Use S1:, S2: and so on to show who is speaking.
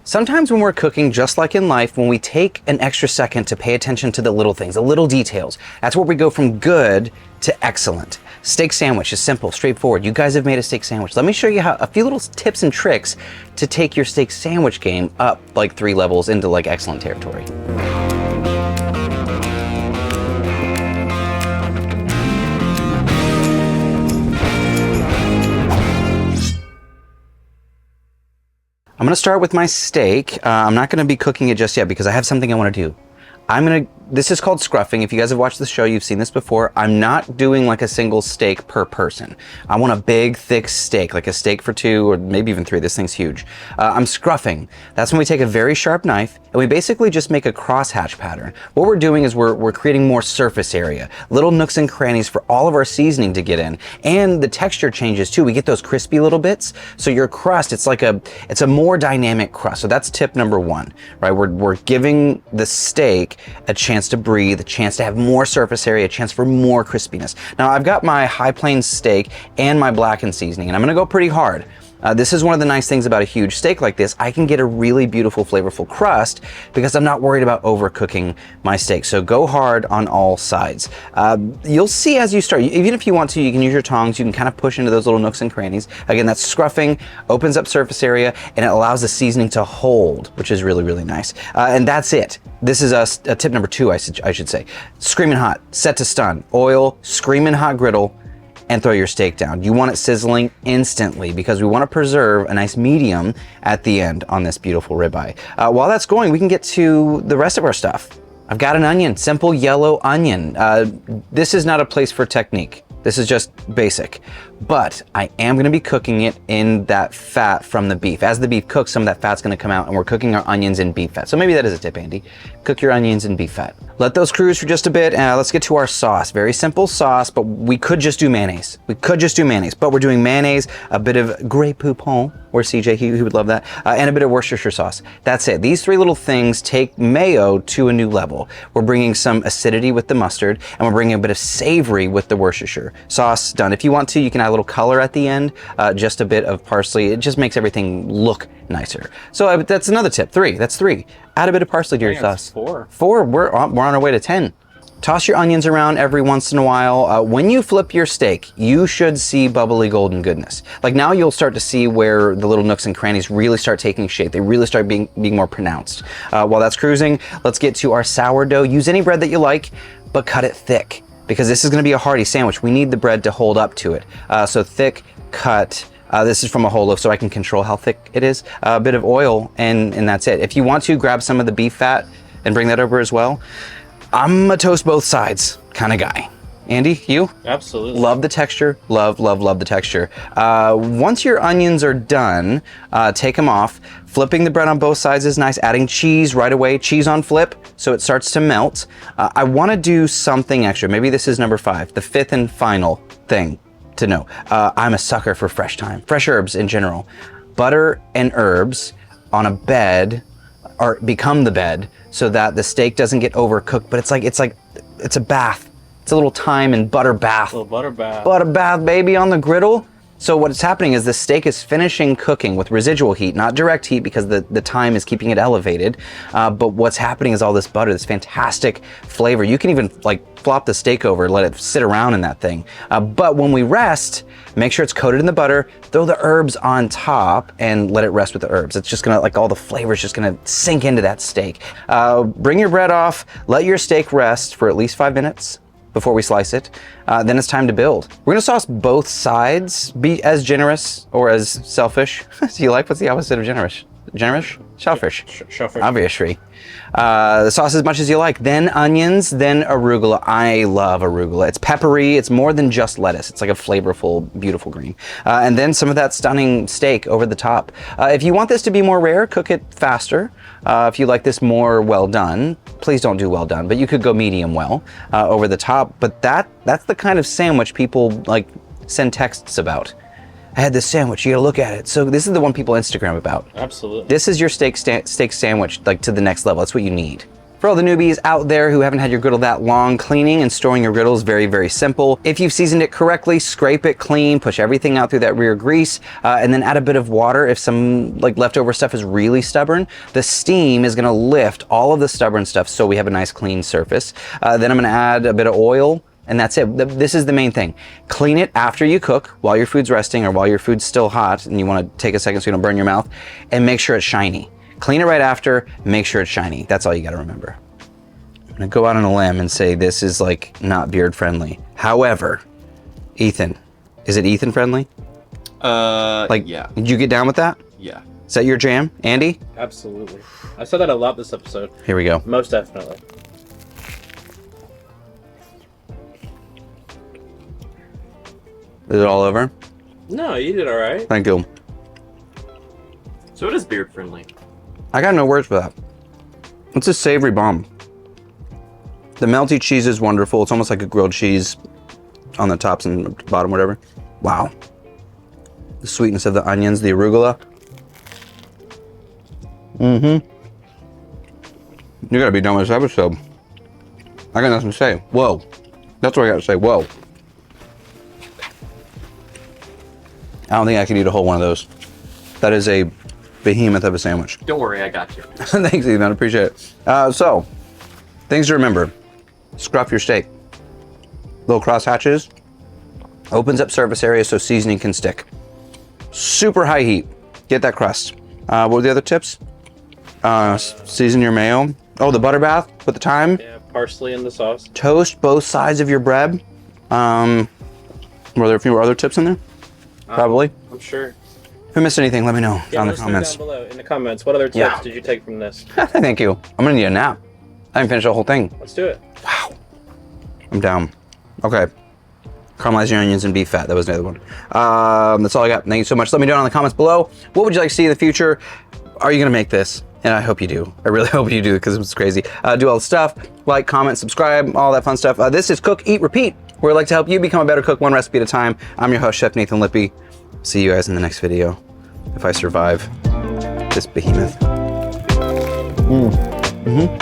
S1: Sometimes when we're cooking, just like in life, when we take an extra second to pay attention to the little things, the little details, that's where we go from good to excellent. Steak sandwich is simple, straightforward. You guys have made a steak sandwich. Let me show you how a few little tips and tricks to take your steak sandwich game up like 3 levels into like excellent territory. I'm gonna start with my steak. I'm not gonna be cooking it just yet because I have something I wanna do. This is called scruffing. If you guys have watched the show, you've seen this before. I'm not doing like a single steak per person. I want a big, thick steak, like a steak for 2 or maybe even 3. This thing's huge. I'm scruffing. That's when we take a very sharp knife and we basically just make a crosshatch pattern. What we're doing is we're creating more surface area, little nooks and crannies for all of our seasoning to get in. And the texture changes too. We get those crispy little bits. So your crust, it's a more dynamic crust. So that's tip number 1, right? We're giving the steak a chance to breathe, a chance to have more surface area, a chance for more crispiness. Now I've got my high plains steak and my blackened seasoning, and I'm gonna go pretty hard. This is one of the nice things about a huge steak like this. I can get a really beautiful, flavorful crust because I'm not worried about overcooking my steak. So go hard on all sides. You'll see as you start, even if you want to, you can use your tongs, you can kind of push into those little nooks and crannies. Again, that's scruffing, opens up surface area, and it allows the seasoning to hold, which is really, really nice. And that's it. This is a tip number 2, I should say. Screaming hot, set to stun, oil, screaming hot griddle, and throw your steak down. You want it sizzling instantly because we want to preserve a nice medium at the end on this beautiful ribeye. While that's going, we can get to the rest of our stuff. I've got an onion, simple yellow onion. This is not a place for technique. This is just basic, but I am gonna be cooking it in that fat from the beef. As the beef cooks, some of that fat's gonna come out, and we're cooking our onions in beef fat. So maybe that is a tip, Andy. Cook your onions in beef fat. Let those cruise for just a bit. Let's get to our sauce. Very simple sauce, but we could just do mayonnaise. But we're doing mayonnaise, a bit of Grey Poupon, or CJ, he would love that, and a bit of Worcestershire sauce. That's it. These 3 little things take mayo to a new level. We're bringing some acidity with the mustard, and we're bringing a bit of savory with the Worcestershire sauce. Done. If you want to, you can add a little color at the end, just a bit of parsley. It just makes everything look nicer. So that's another tip. 3. That's 3. Add a bit of parsley to your sauce.
S2: 4.
S1: 4. We're on our way to 10. Toss your onions around every once in a while. When you flip your steak, you should see bubbly golden goodness. Like now you'll start to see where the little nooks and crannies really start taking shape. They really start being more pronounced. While that's cruising, let's get to our sourdough. Use any bread that you like, but cut it thick because this is gonna be a hearty sandwich. We need the bread to hold up to it. So thick cut. This is from a whole loaf, so I can control how thick it is. A bit of oil, and that's it. If you want to, grab some of the beef fat and bring that over as well. I'm a toast both sides kind of guy. Andy, you?
S2: Absolutely.
S1: Love the texture. Love the texture. Once your onions are done, take them off. Flipping the bread on both sides is nice. Adding cheese right away. Cheese on flip, so it starts to melt. I want to do something extra. Maybe this is number 5, the 5th and final thing to know. I'm a sucker for fresh thyme, fresh herbs in general. Butter and herbs on a bed, or become the bed, so that the steak doesn't get overcooked. But it's a bath. It's a little thyme and butter bath.
S2: A little butter bath.
S1: Butter bath, baby, on the griddle. So what's happening is the steak is finishing cooking with residual heat, not direct heat because the thyme is keeping it elevated. But what's happening is all this butter, this fantastic flavor. You can even like flop the steak over, let it sit around in that thing. But when we rest, make sure it's coated in the butter, throw the herbs on top and let it rest with the herbs. It's just gonna, like all the flavors just gonna sink into that steak. Bring your bread off, let your steak rest for at least 5 minutes before we slice it. Then it's time to build. We're gonna sauce both sides. Be as generous or as selfish. Do you like, what's the opposite of generous? Generous? Shellfish.
S2: Shellfish.
S1: Obviously. The sauce as much as you like. Then onions, then arugula. I love arugula. It's peppery. It's more than just lettuce. It's like a flavorful, beautiful green. And then some of that stunning steak over the top. If you want this to be more rare, cook it faster. If you like this more well done, please don't do well done, but you could go medium well over the top. But that's the kind of sandwich people like send texts about. I had this sandwich, you gotta look at it. So this is the one people Instagram about.
S2: Absolutely.
S1: This is your steak sandwich, like to the next level. That's what you need. For all the newbies out there who haven't had your griddle that long, cleaning and storing your griddle is very, very simple. If you've seasoned it correctly, scrape it clean, push everything out through that rear grease, and then add a bit of water. If some like leftover stuff is really stubborn, the steam is gonna lift all of the stubborn stuff so we have a nice clean surface. Then I'm gonna add a bit of oil, and that's it. This is the main thing. Clean it after you cook, while your food's resting or while your food's still hot and you wanna take a second so you don't burn your mouth, and make sure it's shiny. Clean it right after, make sure it's shiny. That's all you gotta remember. I'm gonna go out on a limb and say this is like not beard friendly. However, Ethan, is it Ethan friendly?
S2: Yeah.
S1: Did you get down with that?
S2: Yeah.
S1: Is that your jam, Andy?
S3: Absolutely. I said that a lot this episode.
S1: Here we go.
S3: Most definitely.
S1: Is it all over?
S3: No, you did all right.
S1: Thank you.
S2: So it is beard friendly.
S1: I got no words for that. It's a savory bomb. The melty cheese is wonderful. It's almost like a grilled cheese on the tops and bottom, whatever. Wow. The sweetness of the onions, the arugula. Mm-hmm. You gotta be done with this episode. I got nothing to say. Whoa. That's what I gotta say. Whoa. I don't think I could eat a whole one of those. That is a behemoth of a sandwich.
S2: Don't worry, I got you.
S1: Thanks, Ethan. I appreciate it. So, things to remember. Scruff your steak. Little cross hatches. Opens up surface area so seasoning can stick. Super high heat. Get that crust. What were the other tips? Season your mayo. Oh, the butter bath. Put the thyme.
S3: Yeah, parsley in the sauce.
S1: Toast both sides of your bread. Were there a few other tips in there? Probably.
S3: I'm sure.
S1: If I missed anything, let me know down in the
S3: let us know
S1: comments.
S3: down below in the comments. What other tips did you take from this?
S1: Thank you. I'm gonna need a nap. I didn't finish the whole thing.
S3: Let's do it.
S1: Wow. I'm down. Okay. Caramelize your onions and beef fat. That was the other one. That's all I got. Thank you so much. Let me know in the comments below. What would you like to see in the future? Are you gonna make this? And I hope you do. I really hope you do because it's crazy. Do all the stuff. Like, comment, subscribe, all that fun stuff. This is Cook, Eat, Repeat, where I'd like to help you become a better cook one recipe at a time. I'm your host, Chef Nathan Lippy. See you guys in the next video. If I survive this behemoth. Mm-hmm.